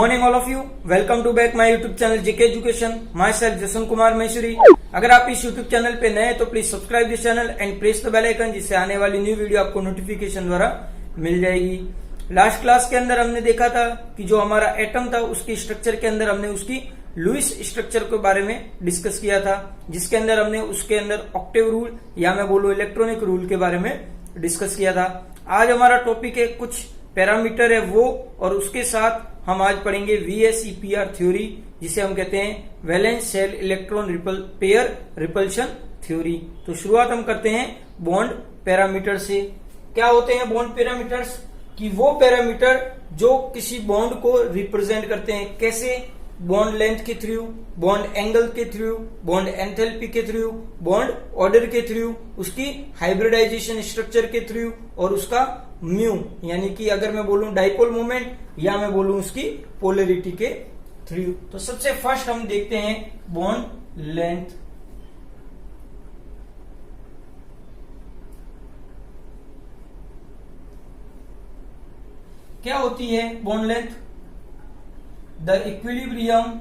Morning all of you, welcome to back my YouTube channel JK education. Myself Jasan Kumar Mysuri. अगर आप इस YouTube channel पे नए हैं तो please subscribe this channel and press the bell icon, जिससे आने वाली न्यू वीडियो आपको नोटिफिकेशन द्वारा मिल जाएगी। लास्ट क्लास के अंदर हमने देखा था कि जो हमारा एटम था उसकी स्ट्रक्चर के अंदर हमने उसकी लुईस स्ट्रक्चर के बारे में डिस्कस किया था, जिसके अंदर हमने उसके अंदर ऑक्टेव रूल या मैं बोलूं इलेक्ट्रॉनिक रूल के बारे में डिस्कस किया था। आज हमारा टॉपिक है कुछ पैरामीटर है वो, और उसके साथ हम आज पढ़ेंगे VSEPR थ्योरी, जिसे हम कहते हैं valence shell electron pair repulsion theory. तो शुरुआत हम करते हैं बॉन्ड पैरामीटर से। क्या होते हैं बॉन्ड पैरामीटर्स? कि वो पैरामीटर जो किसी बॉन्ड को रिप्रेजेंट करते हैं। कैसे? बॉन्ड लेंथ के थ्रू, बॉन्ड एंगल के थ्रू, बॉन्ड एंथैल्पी के थ्रू, बॉन्ड ऑर्डर के थ्रू, उसकी हाइब्रिडाइजेशन स्ट्रक्चर के थ्रू, और उसका म्यू यानी कि अगर मैं बोलूं डाइपोल मोमेंट या मैं बोलूं उसकी पोलरिटी के थ्रू। तो सबसे फर्स्ट हम देखते हैं बॉन्ड लेंथ। क्या होती है bond length? The equilibrium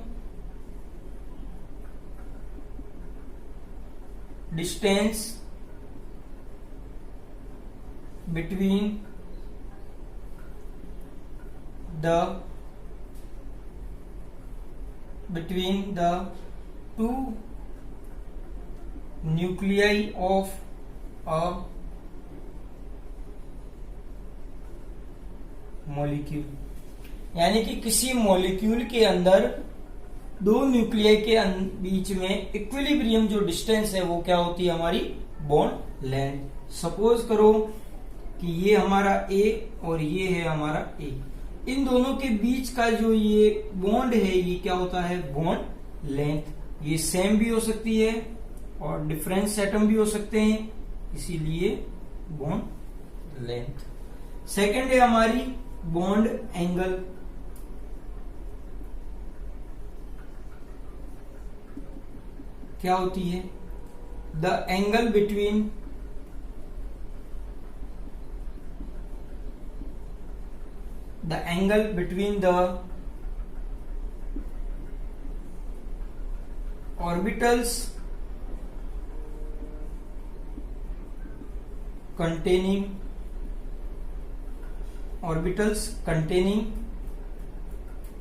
distance between the two nuclei of a molecule। यानी कि किसी मॉलिक्यूल के अंदर दो न्यूक्लियाई के बीच में इक्विलिब्रियम जो डिस्टेंस है वो क्या होती है? हमारी बॉन्ड लेंथ। सपोज करो कि ये हमारा A और ये है हमारा A। इन दोनों के बीच का जो ये बॉन्ड है ये क्या होता है? Bond length. ये सेम भी हो सकती है और डिफरेंस एटम भी हो सकते हैं, इसीलिए बॉन्ड लेंथ। सेकंड है हमारी बॉन्ड एंगल। क्या होती है? The angle between the orbitals containing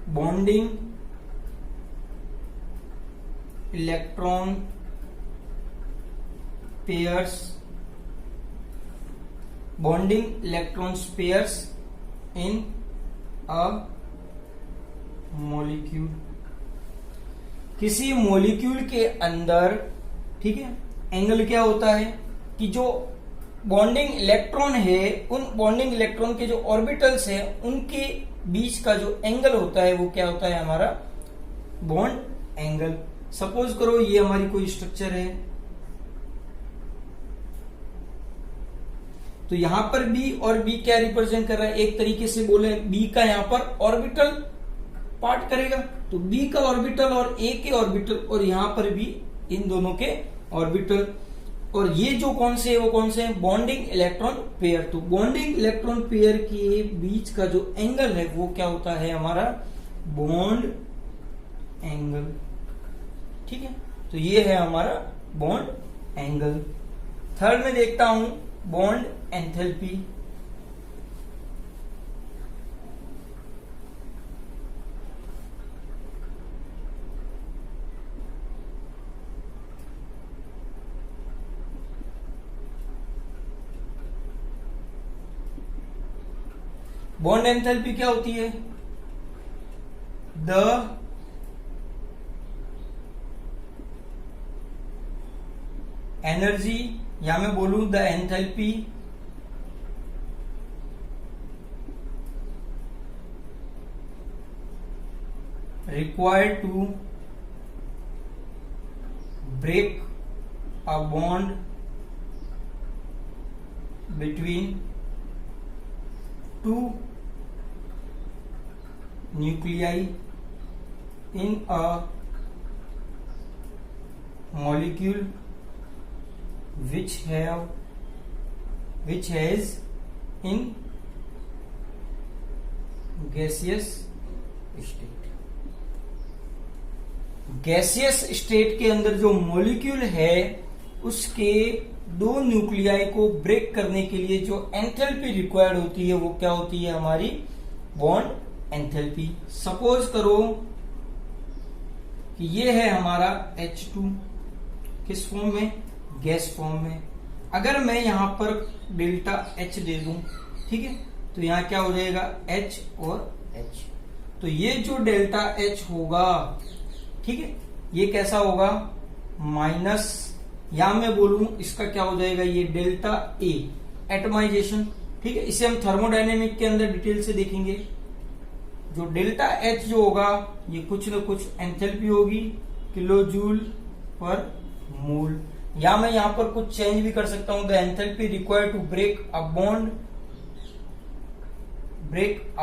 bonding electron pairs in a molecule। किसी मॉलिक्यूल के अंदर, ठीक है, एंगल क्या होता है कि जो बॉन्डिंग इलेक्ट्रॉन है उन बॉन्डिंग इलेक्ट्रॉन के जो ऑर्बिटल्स है उनके बीच का जो एंगल होता है वो क्या होता है? हमारा बॉन्ड एंगल। सपोज करो ये हमारी कोई स्ट्रक्चर है, तो यहां पर B और B क्या रिप्रेजेंट कर रहा है? एक तरीके से बोले B का यहां पर ऑर्बिटल पार्ट करेगा, तो B का ऑर्बिटल और A के ऑर्बिटल, और यहां पर भी इन दोनों के ऑर्बिटल। और ये जो कौन से है वो कौन से है? Bonding electron pair. तो बॉन्डिंग इलेक्ट्रॉन पेयर के बीच का जो एंगल है वो क्या होता है? हमारा बॉन्ड एंगल। ठीक है, तो ये है हमारा बॉन्ड एंगल। थर्ड में देखता हूं बॉन्ड एंथैल्पी। बॉन्ड एंथैल्पी क्या होती है? द एनर्जी या मैं बोलूं the enthalpy required to break a bond between two nuclei in a molecule which has in gaseous state. Gaseous state के अंदर जो मॉलिक्यूल है उसके दो न्यूक्लियाई को ब्रेक करने के लिए जो एंथैल्पी रिक्वायर्ड होती है वो क्या होती है? हमारी बॉन्ड एंथैल्पी। सपोज करो कि ये है हमारा H2, किस फॉर्म में? गैस फॉर्म में। अगर मैं यहां पर डेल्टा H दे दूं, ठीक है, तो यहां क्या हो जाएगा? H और H। तो ये जो डेल्टा H होगा, ठीक है, ये कैसा होगा? माइनस, या मैं बोलूं इसका क्या हो जाएगा? ये डेल्टा A, एटमाइजेशन, ठीक है। इसे हम थर्मोडायनेमिक के अंदर डिटेल से देखेंगे। जो डेल्टा H जो होगा ये कुछ न कुछ एंथैल्पी होगी, किलो जूल पर मोल। या मैं यहां पर कुछ चेंज भी कर सकता हूं, the enthalpy required to break a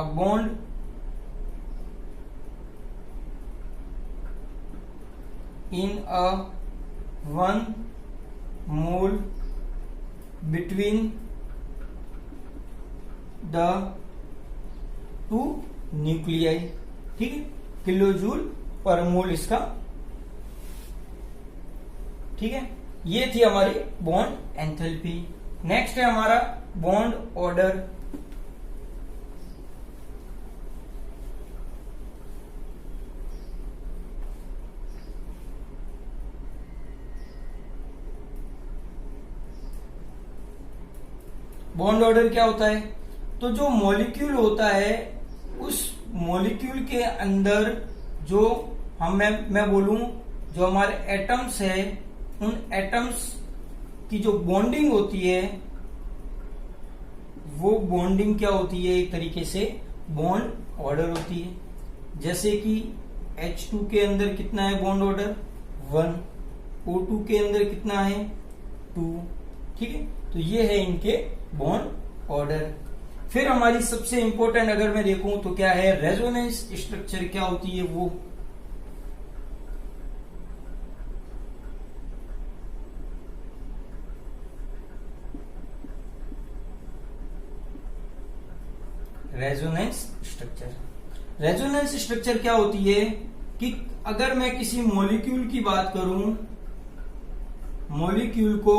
bond in a 1 mole between the two nuclei, ठीक है, किलो जूल पर मोल इसका, ठीक है। ये थी हमारी बॉन्ड एंथैल्पी। नेक्स्ट है हमारा बॉन्ड ऑर्डर। बॉन्ड ऑर्डर क्या होता है? तो जो मॉलिक्यूल होता है उस मॉलिक्यूल के अंदर जो मैं बोलूं जो हमारे एटम्स है, उन एटम्स की जो बॉन्डिंग होती है वो बॉन्डिंग क्या होती है? एक तरीके से बॉन्ड ऑर्डर होती है। जैसे कि H2 के अंदर कितना है बॉन्ड ऑर्डर? 1। O2 के अंदर कितना है? 2, ठीक है। तो ये है इनके बॉन्ड ऑर्डर। फिर हमारी सबसे इंपॉर्टेंट अगर मैं देखूं तो क्या है? रेजोनेंस स्ट्रक्चर क्या होती है वो। रेजोनेंस स्ट्रक्चर क्या होती है कि अगर मैं किसी मॉलिक्यूल की बात करूं, मॉलिक्यूल को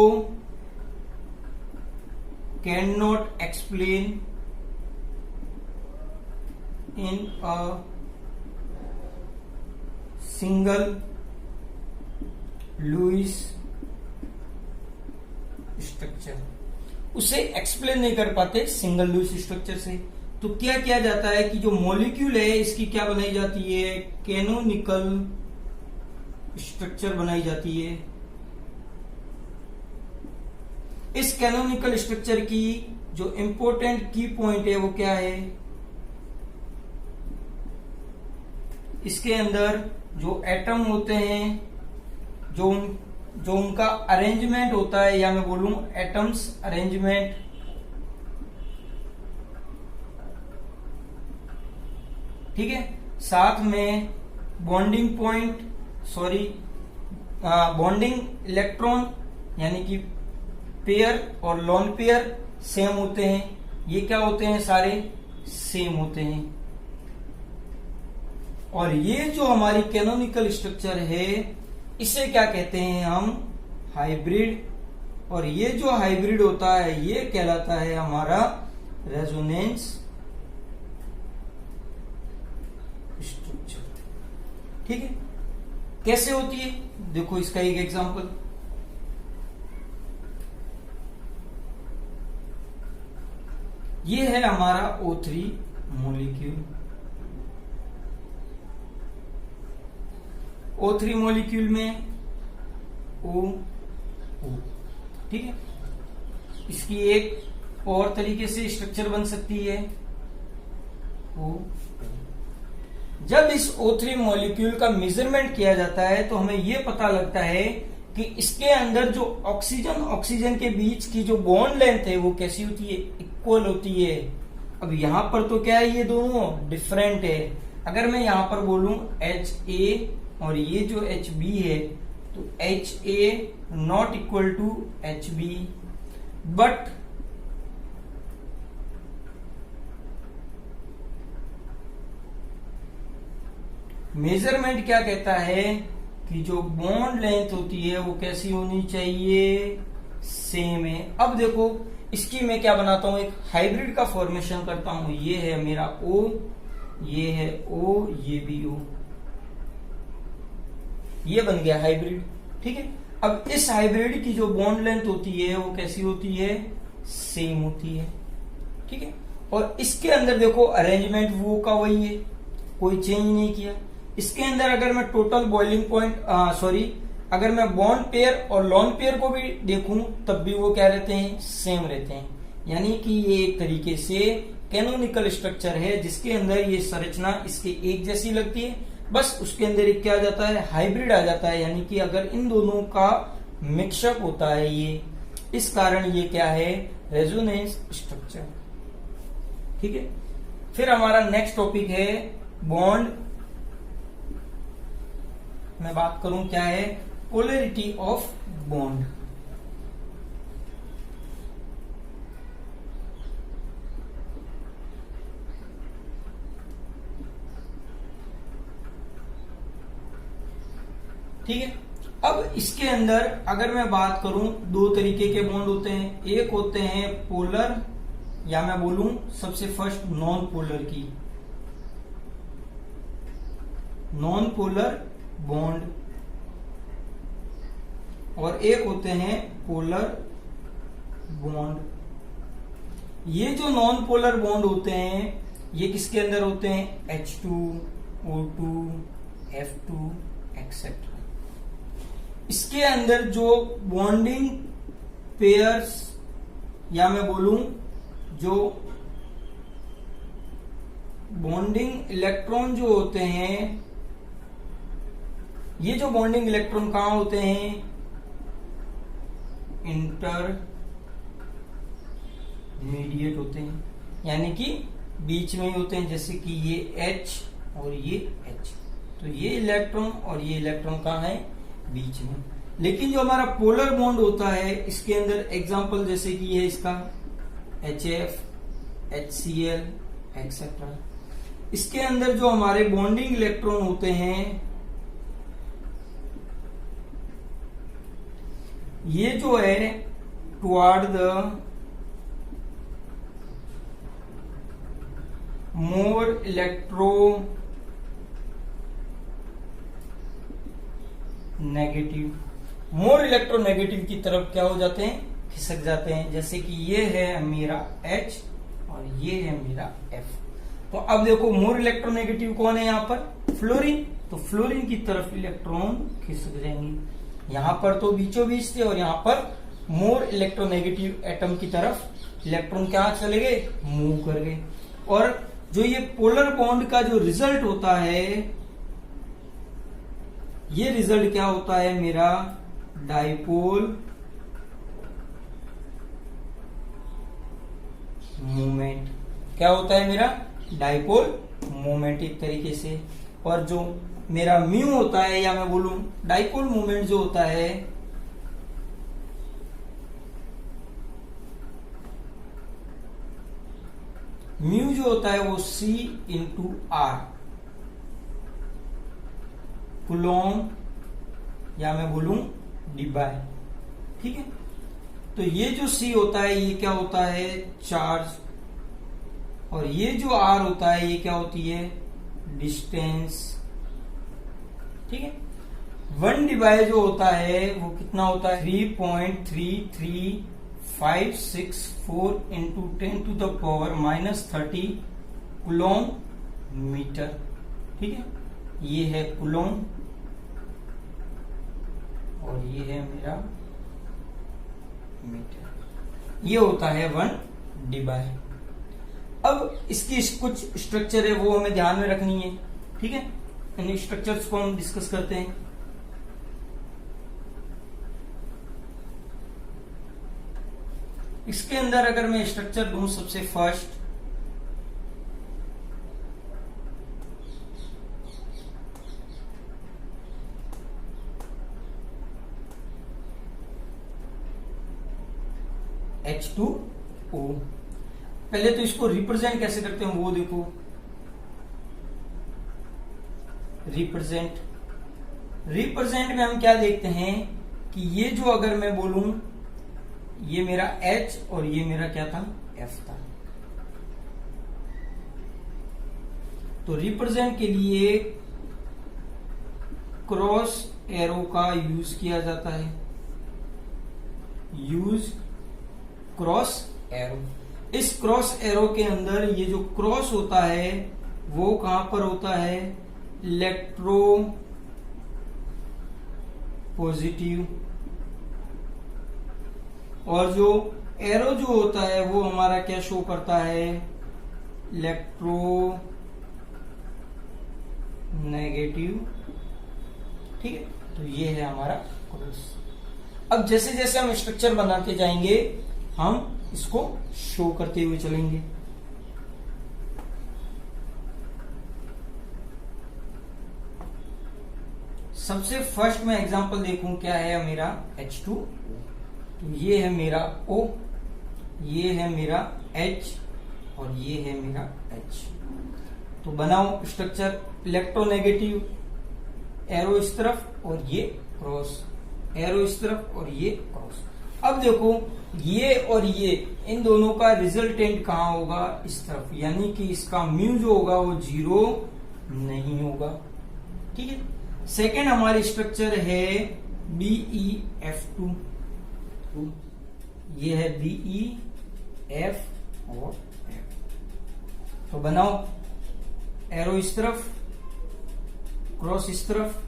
can not explain in a single Lewis structure, उसे एक्सप्लेन नहीं कर पाते सिंगल लुईस स्ट्रक्चर से। तो क्या किया जाता है कि जो मॉलिक्यूल है इसकी क्या बनाई जाती है? कैनोनिकल स्ट्रक्चर बनाई जाती है। इस कैनोनिकल स्ट्रक्चर की जो इंपॉर्टेंट की पॉइंट है वो क्या है? इसके अंदर जो एटम होते हैं, जो उनका अरेंजमेंट होता है, या मैं बोलूं एटम्स अरेंजमेंट, ठीक है, साथ में बॉन्डिंग पॉइंट, बॉन्डिंग इलेक्ट्रॉन यानी कि पेयर और लॉन पेयर सेम होते हैं। ये क्या होते हैं? सारे सेम होते हैं। और ये जो हमारी कैनोनिकल स्ट्रक्चर है इसे क्या कहते हैं हम? हाइब्रिड। और ये जो हाइब्रिड होता है ये कहलाता है हमारा रेजोनेंस स्ट्रक्चर, ठीक है। कैसे होती है देखो इसका एक एग्जांपल। ये है हमारा O3 मॉलिक्यूल। O3 मॉलिक्यूल में O, ठीक है। इसकी एक और तरीके से स्ट्रक्चर बन सकती है O। जब इस O3 मॉलिक्यूल का मेजरमेंट किया जाता है तो हमें यह पता लगता है कि इसके अंदर जो ऑक्सीजन के बीच की जो बॉन्ड लेंथ है वो कैसी होती है? इक्वल होती है। अब यहां पर तो क्या है? ये दोनों डिफरेंट है। अगर मैं यहां पर बोलूं HA और ये जो HB है तो HA not equal to HB, but measurement क्या कहता है कि जो बॉन्ड लेंथ होती है वो कैसी होनी चाहिए, सेम है। अब देखो इसकी मैं क्या बनाता हूं, एक हाइब्रिड का फॉर्मेशन करता हूं। ये है मेरा O, ये है O, ये भी O, ये बन गया हाइब्रिड। ठीक है, अब इस हाइब्रिड की जो बॉन्ड लेंथ होती है वो कैसी होती है, सेम होती है। ठीक है, और इसके अंदर देखो अरेंजमेंट वो का वही है, कोई चेंज नहीं किया। इसके अंदर अगर मैं टोटल बॉइलिंग पॉइंट अगर मैं बॉन्ड पेयर और लॉन पेयर को भी देखूं तब भी वो क्या रहते हैं, सेम रहते हैं। यानी कि ये एक तरीके से कैनोनिकल स्ट्रक्चर है जिसके अंदर ये संरचना इसके एक जैसी लगती है, बस उसके अंदर एक क्या आ जाता है, हाइब्रिड आ जाता है। यानी कि अगर इन दोनों का मिक्सअप होता है ये, इस कारण ये क्या है, रेजोनेंस स्ट्रक्चर। ठीक है, फिर हमारा नेक्स्ट टॉपिक है बॉन्ड। मैं बात करूं क्या है, पोलैरिटी ऑफ बॉन्ड। ठीक है, अब इसके अंदर अगर मैं बात करूं, दो तरीके के बॉन्ड होते हैं। एक होते हैं पोलर, या मैं बोलूं सबसे फर्स्ट नॉन पोलर की, नॉन पोलर बॉन्ड, और एक होते हैं पोलर बॉन्ड। ये जो नॉन पोलर बॉन्ड होते हैं ये किसके अंदर होते हैं, H2, O2, F2 एक्सेट्रा। इसके अंदर जो बॉन्डिंग पेयर्स, या मैं बोलूं जो बॉन्डिंग इलेक्ट्रॉन जो होते हैं, ये जो बॉन्डिंग इलेक्ट्रॉन कहां होते हैं, इंटरमीडिएट होते हैं, यानी कि बीच में ही होते हैं। जैसे कि ये H और ये H, तो ये इलेक्ट्रॉन और ये इलेक्ट्रॉन कहां है, बीच में। लेकिन जो हमारा पोलर बॉन्ड होता है इसके अंदर एग्जांपल जैसे कि ये इसका HF, HCl एक्सेट्रा, इसके अंदर जो हमारे बॉन्डिंग इलेक्ट्रॉन होते हैं ये जो है टुवर्ड द मोर इलेक्ट्रोनेगेटिव की तरफ क्या हो जाते हैं, खिसक जाते हैं। जैसे कि ये है मेरा H और ये है मेरा F। तो अब देखो मोर इलेक्ट्रोनेगेटिव कौन है यहाँ पर, फ्लोरीन, तो फ्लोरीन की तरफ इलेक्ट्रॉन खिसक जाएंगे। यहां पर तो बीचों बीच थे और यहां पर मोर इलेक्ट्रोनेगेटिव एटम की तरफ इलेक्ट्रॉन क्या चले गए, मूव कर गए। और जो ये पोलर बॉन्ड का जो रिजल्ट होता है, ये रिजल्ट क्या होता है मेरा, डाइपोल मूवमेंट। क्या होता है मेरा, डाइपोल मूवमेंट एक तरीके से। और जो मेरा म्यू होता है, या मैं बोलूं डाइपोल मूवमेंट जो होता है, म्यू जो होता है वो C इंटू R कुलोम, या मैं बोलूं डिबाय। ठीक है, तो ये जो C होता है ये क्या होता है, चार्ज, और ये जो R होता है ये क्या होती है, डिस्टेंस। ठीक है, 1 डिवाइड जो होता है वो कितना होता है, 3.33564 इंटू 10⁻³ कुलोम मीटर। ठीक है, ये है कुलोम और ये है मेरा मीटर, ये होता है 1 डिवाइड। अब इसकी कुछ स्ट्रक्चर है वो हमें ध्यान में रखनी है। ठीक है, इन स्ट्रक्चर्स को हम डिस्कस करते हैं। इसके अंदर अगर मैं स्ट्रक्चर दूं, सबसे फर्स्ट H2O। पहले तो इसको रिप्रेजेंट कैसे करते हैं वो देखो, रिप्रेजेंट में हम क्या देखते हैं कि ये जो अगर मैं बोलूं ये मेरा H और ये मेरा क्या था, F था। तो रिप्रेजेंट के लिए क्रॉस एरो का यूज किया जाता है, यूज क्रॉस एरो। इस क्रॉस एरो के अंदर ये जो क्रॉस होता है वो कहां पर होता है, इलेक्ट्रो पॉजिटिव, और जो एरो जो होता है वो हमारा क्या शो करता है, इलेक्ट्रो नेगेटिव। ठीक है, तो ये है हमारा क्रॉस। अब जैसे जैसे हम स्ट्रक्चर बनाते जाएंगे हम इसको शो करते हुए चलेंगे। सबसे फर्स्ट में एग्जांपल देखूं क्या है मेरा H2O, तो ये है मेरा O, ये है मेरा H और ये है मेरा H। तो बनाओ स्ट्रक्चर, इलेक्ट्रोनेगेटिव, एरो इस तरफ और ये क्रॉस, एरो इस तरफ और ये क्रॉस। अब देखो ये और ये इन दोनों का रिजल्टेंट कहां होगा, इस तरफ, यानी कि इसका म्यू जो होगा वो 0 नहीं होगा। ठीक है, सेकेंड हमारी स्ट्रक्चर है BeF2, ये है BeF और F। तो बनाओ एरो इस तरफ, क्रॉस इस तरफ,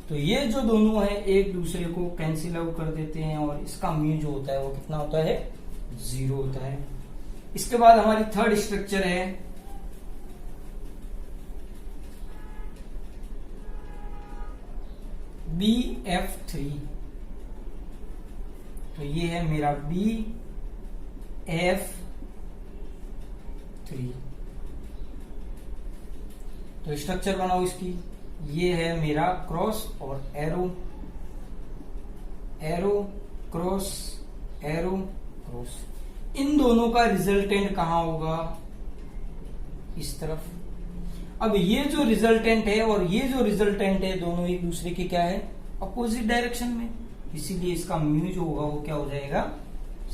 तो ये जो दोनों है एक दूसरे को कैंसिल आउट कर देते हैं और इसका म्यू जो होता है वो कितना होता है, 0 होता है। इसके बाद हमारी थर्ड स्ट्रक्चर है BF3, तो ये है मेरा BF3। तो स्ट्रक्चर बनाओ इसकी, ये है मेरा क्रॉस और arrow, arrow cross, arrow cross. इन दोनों का रिजल्टेंट कहां होगा, इस तरफ। अब ये जो रिजल्टेंट है और ये जो रिजल्टेंट है दोनों एक दूसरे के क्या है, अपोजिट डायरेक्शन में, इसीलिए इसका म्यू जो होगा वो क्या हो जाएगा,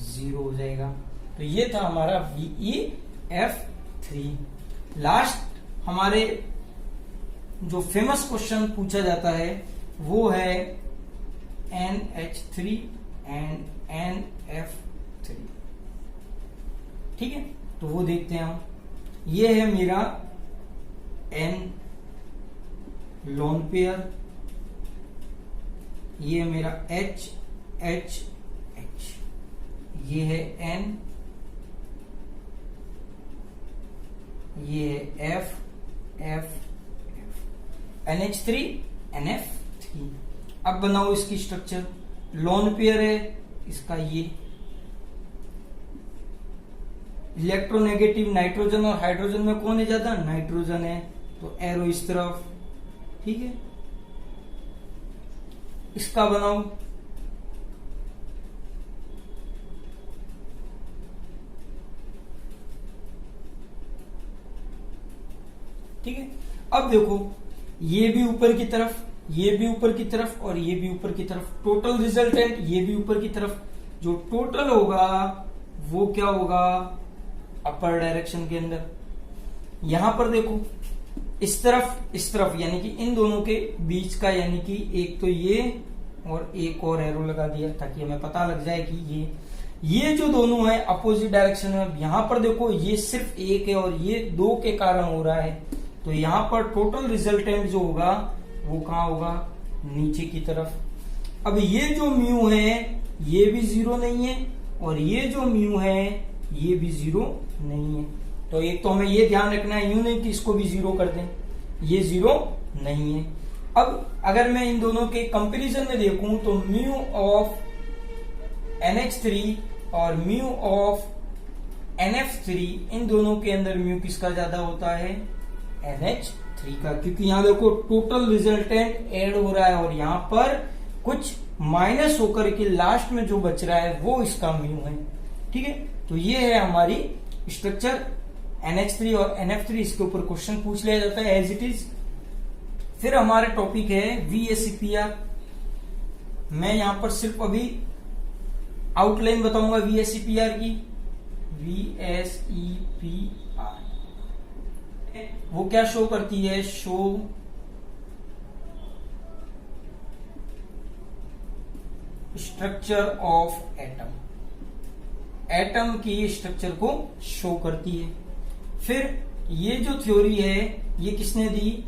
0 हो जाएगा। तो ये था हमारा BeF3। लास्ट हमारे जो फेमस क्वेश्चन पूछा जाता है वो है NH3 एंड NF3। ठीक है, तो वो देखते हैं हम। ये है मेरा N लोन पेयर, ये मेरा H H H, ये है N, ये है F F NH3 NF3। अब बनाओ इसकी स्ट्रक्चर, लोन पेयर है इसका, ये इलेक्ट्रोनेगेटिव नाइट्रोजन और हाइड्रोजन में कौन है ज्यादा, नाइट्रोजन है, तो एरो इस तरफ। ठीक है, इसका बनाओ, ठीक है। अब देखो ये भी ऊपर की तरफ, ये भी ऊपर की तरफ और ये भी ऊपर की तरफ, टोटल रिजल्टेंट ये भी ऊपर की तरफ। जो टोटल होगा वो क्या होगा, अपर डायरेक्शन के अंदर। यहां पर देखो इस तरफ यानी कि इन दोनों के बीच का, यानी कि एक तो ये और एक और एरो लगा दिया ताकि हमें पता लग जाए कि ये जो दोनों है अपोजिट डायरेक्शन में। यहां पर देखो ये सिर्फ एक है और ये 2 के कारण हो रहा है, तो यहां पर टोटल रिजल्टेंट जो होगा वो कहां होगा, नीचे की तरफ। अब ये जो म्यू है ये भी 0 नहीं है और ये जो म्यू है ये भी 0 नहीं है। तो एक तो हमें ये ध्यान रखना है, यूं नहीं कि इसको भी 0 कर दें, ये 0 नहीं है। अब अगर मैं इन दोनों के कंपैरिजन में देखूं तो म्यू ऑफ NH3 और म्यू ऑफ NF3, इन दोनों के अंदर म्यू किसका ज्यादा होता है, NH3 का, क्योंकि यहां देखो टोटल रिजल्टेंट ऐड हो रहा है और यहां पर कुछ माइनस होकर के लास्ट में जो बच रहा है वो इसका म्यू है। ठीक है, तो ये है हमारी स्ट्रक्चर NH3 और NF3। इसके ऊपर क्वेश्चन पूछ लिया जाता है एज इट इज। फिर हमारा टॉपिक है VSEPR। मैं यहां पर सिर्फ अभी आउटलाइन बताऊंगा VSEPR की। VSEPR वो क्या शो करती है? Show structure of atom, atom की स्ट्रक्चर को शो करती है। फिर ये जो थ्योरी है ये किसने दी?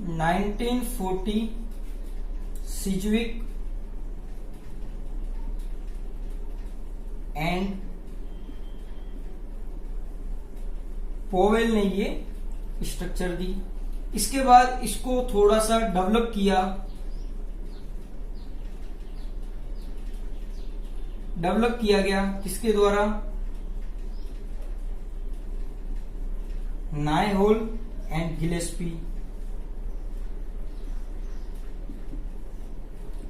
1940 सिज्विक एंड पोवेल ने ये स्ट्रक्चर दी। इसके बाद इसको थोड़ा सा डेवलप किया, गया किसके द्वारा? नायहोल एंड गिलेस्पी।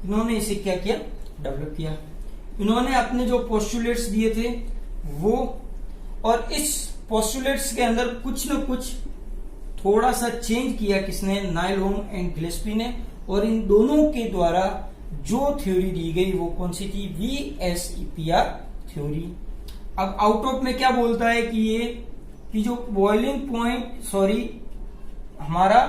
इन्होंने इसे क्या किया? डेवलप किया। इन्होंने अपने जो पोस्टुलेट्स दिए थे वो, और इस पोस्टुलेट्स के अंदर कुछ न कुछ थोड़ा सा चेंज किया किसने? नायहोल एंड गिलेस्पी ने। और इन दोनों के द्वारा जो थ्योरी दी गई वो कौन सी थी? VSEPR theory. अब आउट ऑफ में क्या बोलता है कि ये कि जो बॉइलिंग पॉइंट हमारा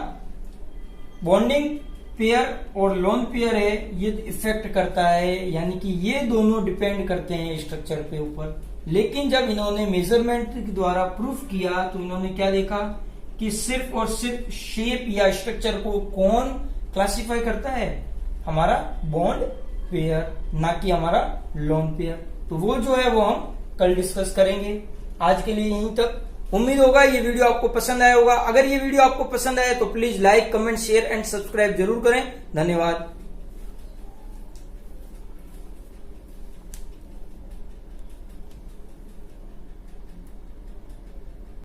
बॉन्डिंग पेयर और लोन पेयर है ये इफेक्ट करता है, यानी कि ये दोनों डिपेंड करते हैं स्ट्रक्चर के ऊपर। लेकिन जब इन्होंने मेजरमेंट के द्वारा प्रूफ किया तो इन्होंने क्या देखा कि सिर्फ और सिर्फ शेप या स्ट्रक्चर को कौन क्लासिफाई करता है? हमारा बॉन्ड पेयर, ना कि हमारा लोन पेयर। तो वो जो है वो हम कल डिस्कस करेंगे। आज के लिए यहीं तक। उम्मीद होगा ये वीडियो आपको पसंद आया होगा। अगर ये वीडियो आपको पसंद आया तो please like, comment, share and subscribe जरूर करें। धन्यवाद।